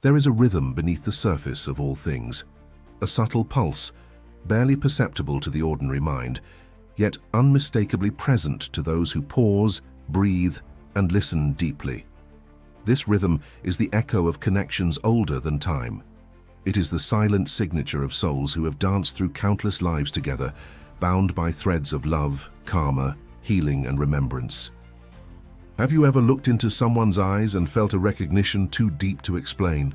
There is a rhythm beneath the surface of all things, a subtle pulse, barely perceptible to the ordinary mind, yet unmistakably present to those who pause, breathe, and listen deeply. This rhythm is the echo of connections older than time. It is the silent signature of souls who have danced through countless lives together, bound by threads of love, karma, healing, and remembrance. Have you ever looked into someone's eyes and felt a recognition too deep to explain?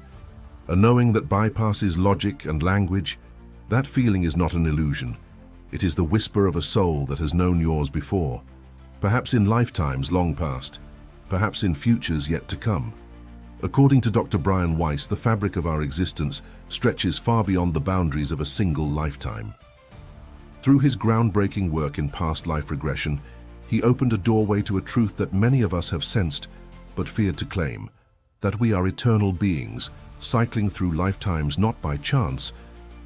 A knowing that bypasses logic and language? That feeling is not an illusion. It is the whisper of a soul that has known yours before, perhaps in lifetimes long past, perhaps in futures yet to come. According to Dr. Brian Weiss, the fabric of our existence stretches far beyond the boundaries of a single lifetime. Through his groundbreaking work in past life regression, he opened a doorway to a truth that many of us have sensed but feared to claim, that we are eternal beings, cycling through lifetimes not by chance,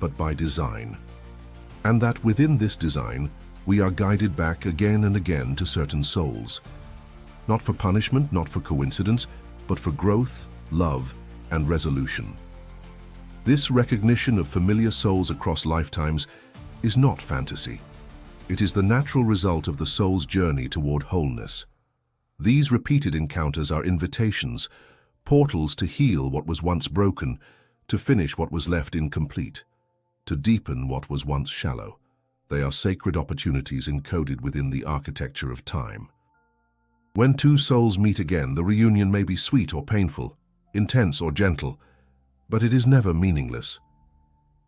but by design. And that within this design, we are guided back again and again to certain souls. Not for punishment, not for coincidence, but for growth, love, and resolution. This recognition of familiar souls across lifetimes is not fantasy. It is the natural result of the soul's journey toward wholeness. These repeated encounters are invitations, portals to heal what was once broken, to finish what was left incomplete, to deepen what was once shallow. They are sacred opportunities encoded within the architecture of time. When two souls meet again, the reunion may be sweet or painful, intense or gentle, but it is never meaningless.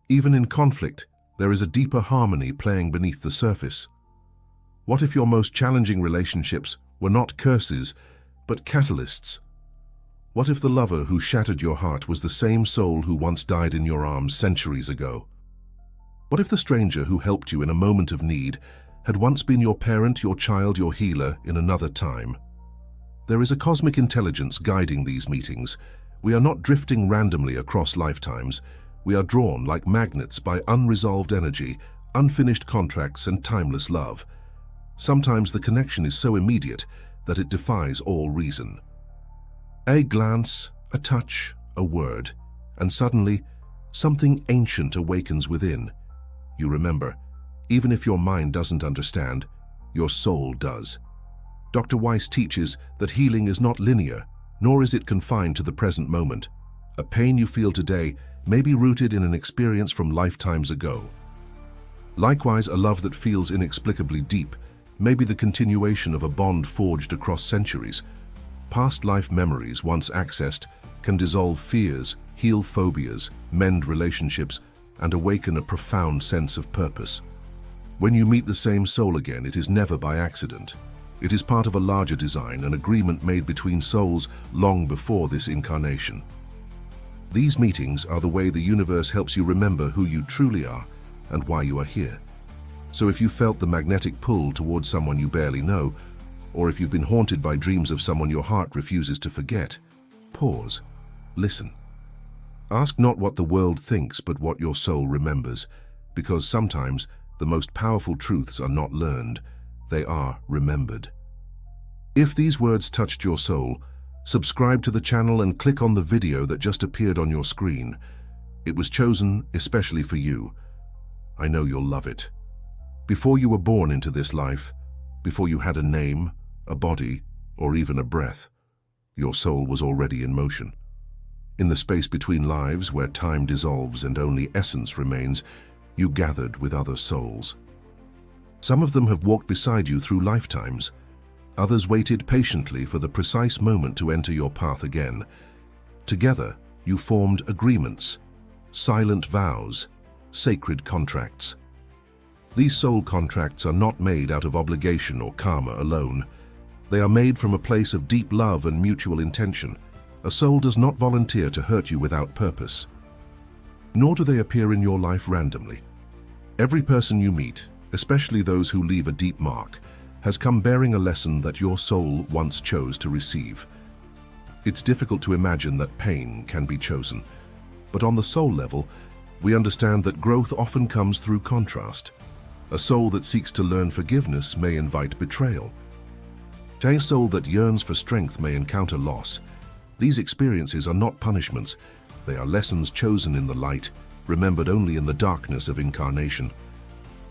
Even in conflict, there is a deeper harmony playing beneath the surface. What if your most challenging relationships were not curses, but catalysts? What if the lover who shattered your heart was the same soul who once died in your arms centuries ago? What if the stranger who helped you in a moment of need had once been your parent, your child, your healer in another time? There is a cosmic intelligence guiding these meetings. We are not drifting randomly across lifetimes. We are drawn like magnets by unresolved energy, unfinished contracts, and timeless love. Sometimes the connection is so immediate that it defies all reason. A glance, a touch, a word, and suddenly something ancient awakens within. You remember, even if your mind doesn't understand, your soul does. Dr. Weiss teaches that healing is not linear, nor is it confined to the present moment. A pain you feel today may be rooted in an experience from lifetimes ago. Likewise, a love that feels inexplicably deep may be the continuation of a bond forged across centuries. Past life memories, once accessed, can dissolve fears, heal phobias, mend relationships, and awaken a profound sense of purpose. When you meet the same soul again, it is never by accident. It is part of a larger design, an agreement made between souls long before this incarnation. These meetings are the way the universe helps you remember who you truly are and why you are here. So if you felt the magnetic pull towards someone you barely know, or if you've been haunted by dreams of someone your heart refuses to forget, pause, listen. Ask not what the world thinks, but what your soul remembers, because sometimes the most powerful truths are not learned, they are remembered. If these words touched your soul, subscribe to the channel and click on the video that just appeared on your screen. It was chosen especially for you. I know you'll love it. Before you were born into this life, before you had a name, a body, or even a breath, your soul was already in motion. In the space between lives, where time dissolves and only essence remains, you gathered with other souls. Some of them have walked beside you through lifetimes. Others waited patiently for the precise moment to enter your path again. Together, you formed agreements, silent vows, sacred contracts. These soul contracts are not made out of obligation or karma alone. They are made from a place of deep love and mutual intention. A soul does not volunteer to hurt you without purpose. Nor do they appear in your life randomly. Every person you meet, especially those who leave a deep mark, has come bearing a lesson that your soul once chose to receive. It's difficult to imagine that pain can be chosen, but on the soul level, we understand that growth often comes through contrast. A soul that seeks to learn forgiveness may invite betrayal. A soul that yearns for strength may encounter loss. These experiences are not punishments, They are lessons chosen in the light, remembered only in the darkness of incarnation.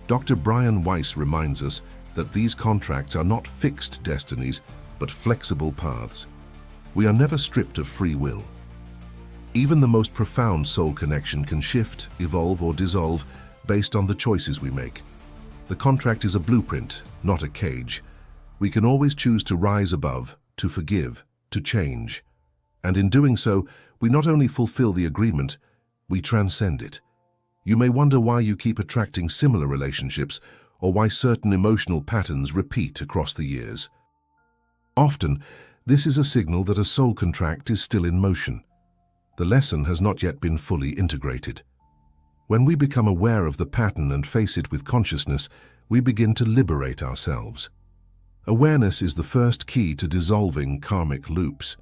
Dr. Brian Weiss reminds us that these contracts are not fixed destinies, but flexible paths. We are never stripped of free will. Even the most profound soul connection can shift, evolve, or dissolve based on the choices we make. The contract is a blueprint, not a cage. We can always choose to rise above, to forgive, to change. And in doing so, we not only fulfill the agreement, we transcend it. You may wonder why you keep attracting similar relationships, or why certain emotional patterns repeat across the years. Often, this is a signal that a soul contract is still in motion. The lesson has not yet been fully integrated. When we become aware of the pattern and face it with consciousness, we begin to liberate ourselves. Awareness is the first key to dissolving karmic loops.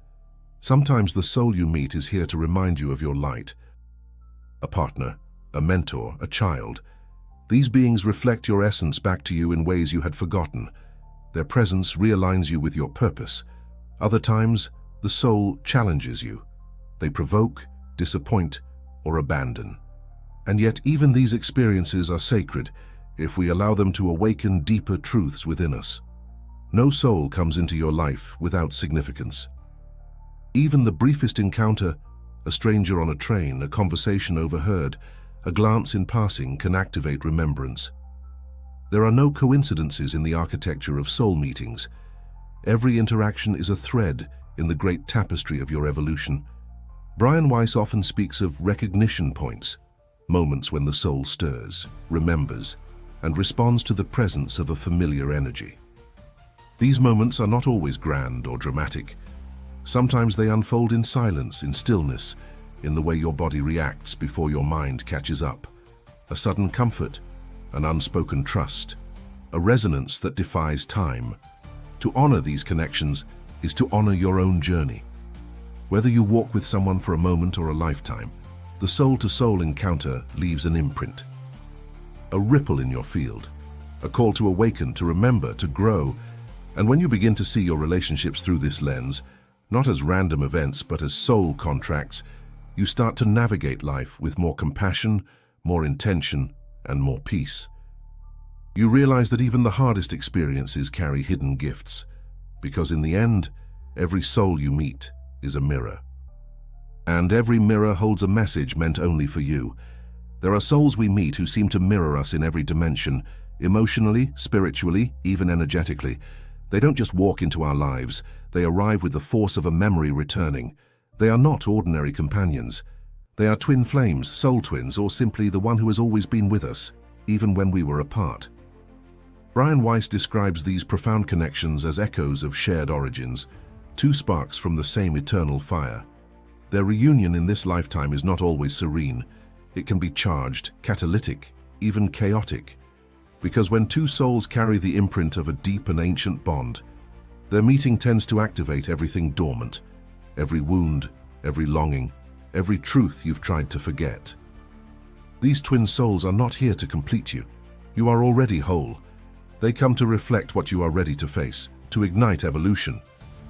Sometimes the soul you meet is here to remind you of your light. A partner, a mentor, a child. These beings reflect your essence back to you in ways you had forgotten. Their presence realigns you with your purpose. Other times, the soul challenges you. They provoke, disappoint, or abandon. And yet even these experiences are sacred if we allow them to awaken deeper truths within us. No soul comes into your life without significance. Even the briefest encounter, a stranger on a train, a conversation overheard, a glance in passing can activate remembrance. There are no coincidences in the architecture of soul meetings. Every interaction is a thread in the great tapestry of your evolution. Brian Weiss often speaks of recognition points, moments when the soul stirs, remembers, and responds to the presence of a familiar energy. These moments are not always grand or dramatic. Sometimes they unfold in silence, in stillness, in the way your body reacts before your mind catches up. A sudden comfort, an unspoken trust, a resonance that defies time. To honor these connections is to honor your own journey. Whether you walk with someone for a moment or a lifetime, the soul-to-soul encounter leaves an imprint. A ripple in your field, a call to awaken, to remember, to grow. And when you begin to see your relationships through this lens, not as random events but as soul contracts, you start to navigate life with more compassion, more intention, and more peace. You realize that even the hardest experiences carry hidden gifts, because in the end, every soul you meet is a mirror. And every mirror holds a message meant only for you. There are souls we meet who seem to mirror us in every dimension, emotionally, spiritually, even energetically. They don't just walk into our lives, they arrive with the force of a memory returning. They are not ordinary companions. They are twin flames, soul twins, or simply the one who has always been with us, even when we were apart. Brian Weiss describes these profound connections as echoes of shared origins, two sparks from the same eternal fire. Their reunion in this lifetime is not always serene. It can be charged, catalytic, even chaotic. Because when two souls carry the imprint of a deep and ancient bond, their meeting tends to activate everything dormant, every wound, every longing, every truth you've tried to forget. These twin souls are not here to complete you. You are already whole. They come to reflect what you are ready to face, to ignite evolution.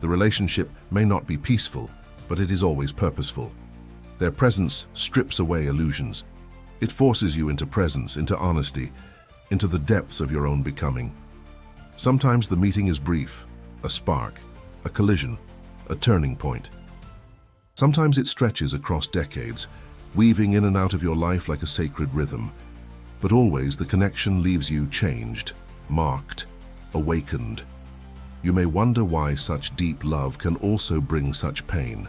The relationship may not be peaceful, but it is always purposeful. Their presence strips away illusions. It forces you into presence, into honesty, into the depths of your own becoming. Sometimes the meeting is brief, a spark, a collision, a turning point. Sometimes it stretches across decades, weaving in and out of your life like a sacred rhythm. But always the connection leaves you changed, marked, awakened. You may wonder why such deep love can also bring such pain.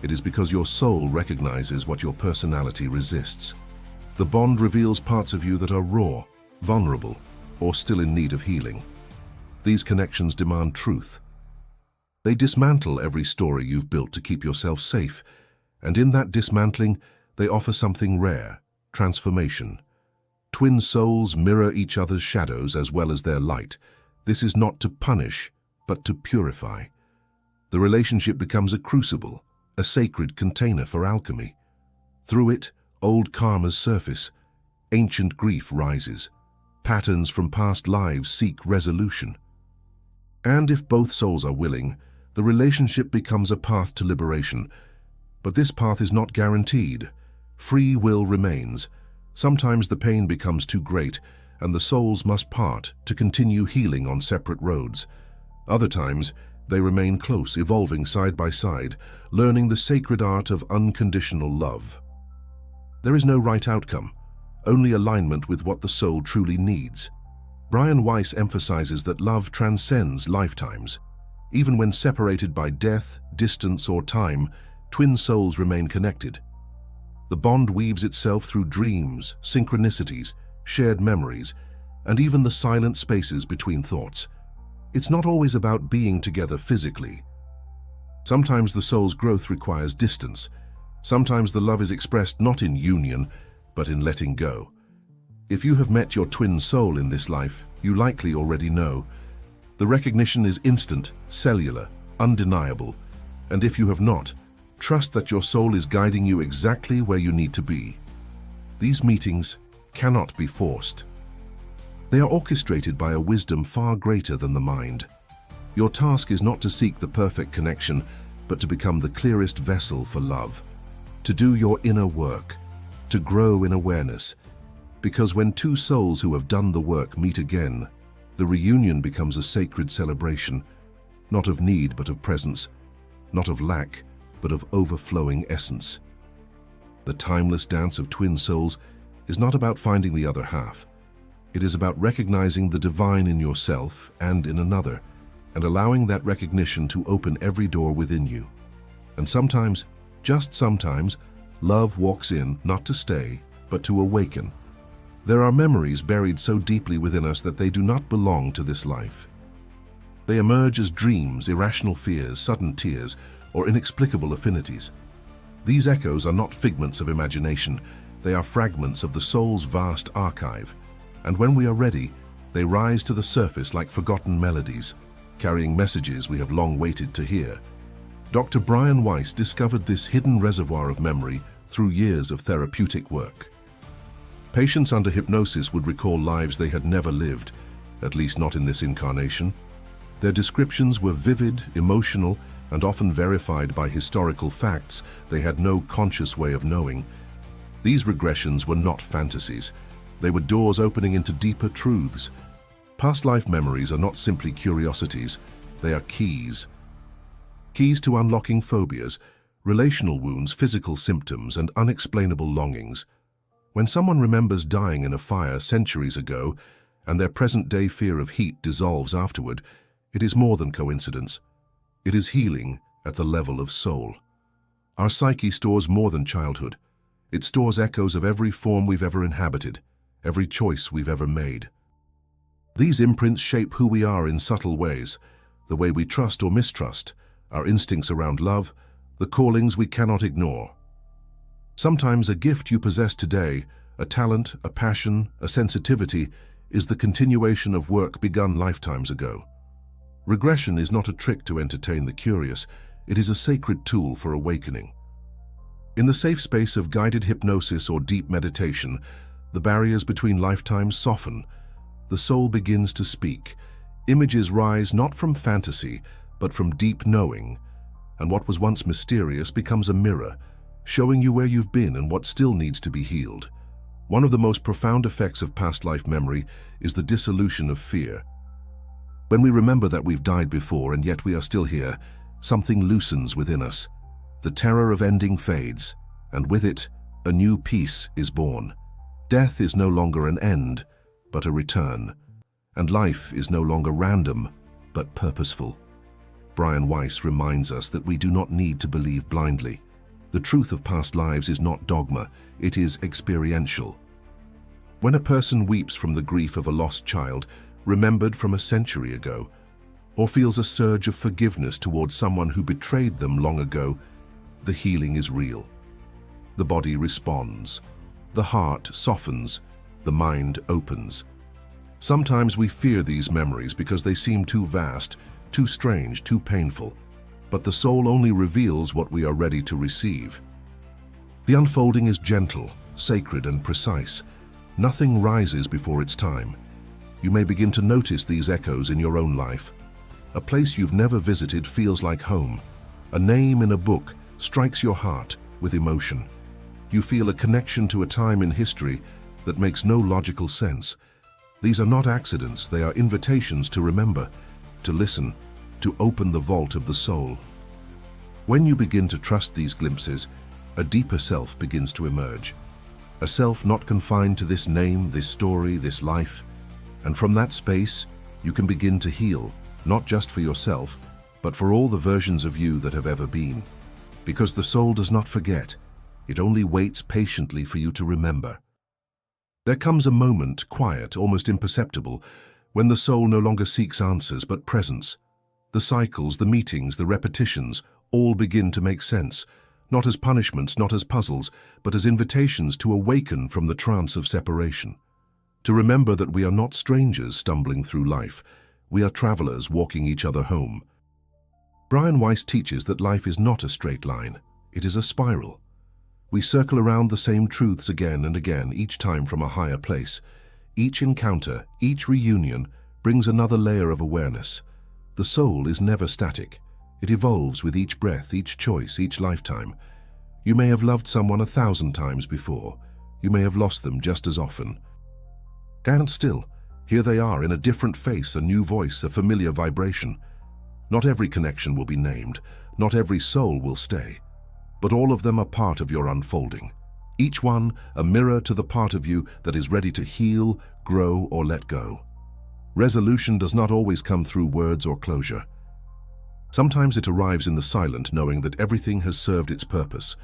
It is because your soul recognizes what your personality resists. The bond reveals parts of you that are raw, vulnerable, or still in need of healing. These connections demand truth. They dismantle every story you've built to keep yourself safe, and in that dismantling, they offer something rare: transformation. Twin souls mirror each other's shadows as well as their light. This is not to punish, but to purify. The relationship becomes a crucible, a sacred container for alchemy. Through it, old karmas surface, ancient grief rises, patterns from past lives seek resolution. And if both souls are willing, the relationship becomes a path to liberation. But this path is not guaranteed. Free will remains. Sometimes the pain becomes too great, and the souls must part to continue healing on separate roads. Other times, they remain close, evolving side by side, learning the sacred art of unconditional love. There is no right outcome, only alignment with what the soul truly needs. Weiss emphasizes that love transcends lifetimes. Even when separated by death, distance, or time, twin souls remain connected. The bond weaves itself through dreams, synchronicities, shared memories, and even the silent spaces between thoughts. It's not always about being together physically. Sometimes the soul's growth requires distance. Sometimes the love is expressed not in union, but in letting go. If you have met your twin soul in this life, you likely already know. The recognition is instant, cellular, undeniable. And if you have not, trust that your soul is guiding you exactly where you need to be. These meetings cannot be forced. They are orchestrated by a wisdom far greater than the mind. Your task is not to seek the perfect connection, but to become the clearest vessel for love, to do your inner work, to grow in awareness. Because when two souls who have done the work meet again, the reunion becomes a sacred celebration, not of need but of presence, not of lack but of overflowing essence. The timeless dance of twin souls is not about finding the other half. It is about recognizing the divine in yourself and in another, and allowing that recognition to open every door within you. And sometimes, just sometimes, love walks in not to stay, but to awaken. There are memories buried so deeply within us that they do not belong to this life. They emerge as dreams, irrational fears, sudden tears, or inexplicable affinities. These echoes are not figments of imagination, they are fragments of the soul's vast archive. And when we are ready, they rise to the surface like forgotten melodies, carrying messages we have long waited to hear. Dr. Weiss discovered this hidden reservoir of memory through years of therapeutic work. Patients under hypnosis would recall lives they had never lived, at least not in this incarnation. Their descriptions were vivid, emotional, and often verified by historical facts they had no conscious way of knowing. These regressions were not fantasies. They were doors opening into deeper truths. Past life memories are not simply curiosities, they are keys. Keys to unlocking phobias, relational wounds, physical symptoms, and unexplainable longings. When someone remembers dying in a fire centuries ago, and their present-day fear of heat dissolves afterward, it is more than coincidence. It is healing at the level of soul. Our psyche stores more than childhood. It stores echoes of every form we've ever inhabited, every choice we've ever made. These imprints shape who we are in subtle ways, the way we trust or mistrust, our instincts around love, the callings we cannot ignore. Sometimes a gift you possess today, a talent, a passion, a sensitivity, is the continuation of work begun lifetimes ago. Regression is not a trick to entertain the curious, it is a sacred tool for awakening. In the safe space of guided hypnosis or deep meditation, the barriers between lifetimes soften. The soul begins to speak. Images rise not from fantasy, but from deep knowing. And what was once mysterious becomes a mirror, showing you where you've been and what still needs to be healed. One of the most profound effects of past life memory is the dissolution of fear. When we remember that we've died before and yet we are still here, something loosens within us. The terror of ending fades, and with it, a new peace is born. Death is no longer an end, but a return. And life is no longer random, but purposeful. Weiss reminds us that we do not need to believe blindly. The truth of past lives is not dogma, it is experiential. When a person weeps from the grief of a lost child, remembered from a century ago, or feels a surge of forgiveness towards someone who betrayed them long ago, the healing is real. The body responds. The heart softens. The mind opens. Sometimes we fear these memories because they seem too vast, too strange, too painful, but the soul only reveals what we are ready to receive. The unfolding is gentle, sacred, and precise. Nothing rises before its time. You may begin to notice these echoes in your own life. A place you've never visited feels like home. A name in a book strikes your heart with emotion. You feel a connection to a time in history that makes no logical sense. These are not accidents, they are invitations to remember, to listen, to open the vault of the soul. When you begin to trust these glimpses, a deeper self begins to emerge. A self not confined to this name, this story, this life. And from that space, you can begin to heal, not just for yourself, but for all the versions of you that have ever been. Because the soul does not forget, it only waits patiently for you to remember. There comes a moment, quiet, almost imperceptible, when the soul no longer seeks answers but presence. The cycles, the meetings, the repetitions, all begin to make sense, not as punishments, not as puzzles, but as invitations to awaken from the trance of separation. To remember that we are not strangers stumbling through life, we are travelers walking each other home. Weiss teaches that life is not a straight line, it is a spiral. We circle around the same truths again and again, each time from a higher place. Each encounter, each reunion, brings another layer of awareness. The soul is never static. It evolves with each breath, each choice, each lifetime. You may have loved someone 1,000 times before. You may have lost them just as often. And still, here they are in a different face, a new voice, a familiar vibration. Not every connection will be named. Not every soul will stay. But all of them are part of your unfolding. Each one a mirror to the part of you that is ready to heal, grow, or let go. Resolution does not always come through words or closure. Sometimes it arrives in the silent, knowing that everything has served its purpose.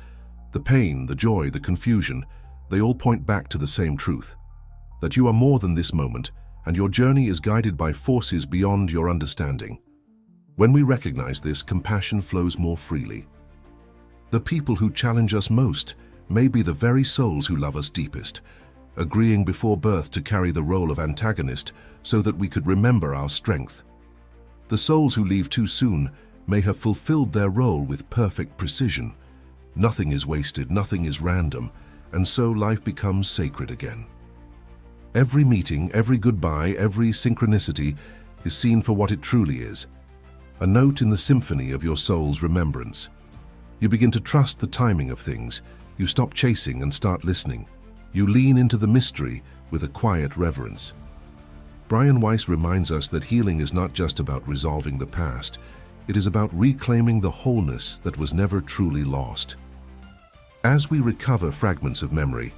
The pain, the joy, the confusion, they all point back to the same truth. That you are more than this moment, and your journey is guided by forces beyond your understanding. When we recognize this, compassion flows more freely. The people who challenge us most may be the very souls who love us deepest, agreeing before birth to carry the role of antagonist so that we could remember our strength. The souls who leave too soon may have fulfilled their role with perfect precision. Nothing is wasted, nothing is random, and so life becomes sacred again. Every meeting, every goodbye, every synchronicity is seen for what it truly is, a note in the symphony of your soul's remembrance. You begin to trust the timing of things. You stop chasing and start listening. You lean into the mystery with a quiet reverence. Weiss reminds us that healing is not just about resolving the past. It is about reclaiming the wholeness that was never truly lost. As we recover fragments of memory,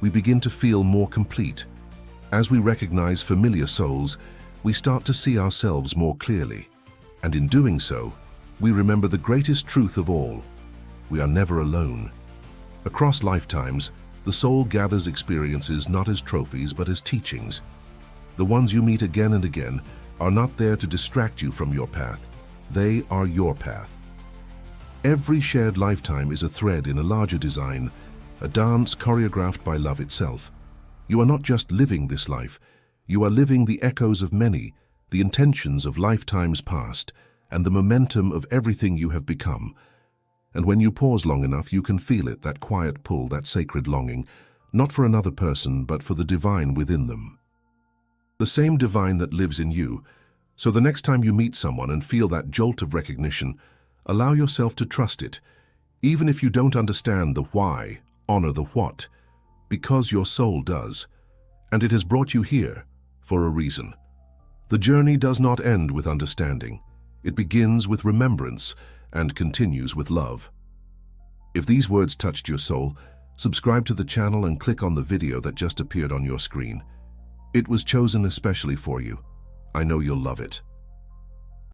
we begin to feel more complete. As we recognize familiar souls, we start to see ourselves more clearly. And in doing so, we remember the greatest truth of all. We are never alone. Across lifetimes, the soul gathers experiences not as trophies but as teachings. The ones you meet again and again are not there to distract you from your path. They are your path. Every shared lifetime is a thread in a larger design, a dance choreographed by love itself. You are not just living this life, you are living the echoes of many, the intentions of lifetimes past, and the momentum of everything you have become. And when you pause long enough, you can feel it, that quiet pull, that sacred longing, not for another person, but for the divine within them. The same divine that lives in you. So the next time you meet someone and feel that jolt of recognition, allow yourself to trust it. Even if you don't understand the why, honor the what, because your soul does. And it has brought you here for a reason. The journey does not end with understanding. It begins with remembrance and continues with love. If these words touched your soul, subscribe to the channel and click on the video that just appeared on your screen. It was chosen especially for you. I know you'll love it.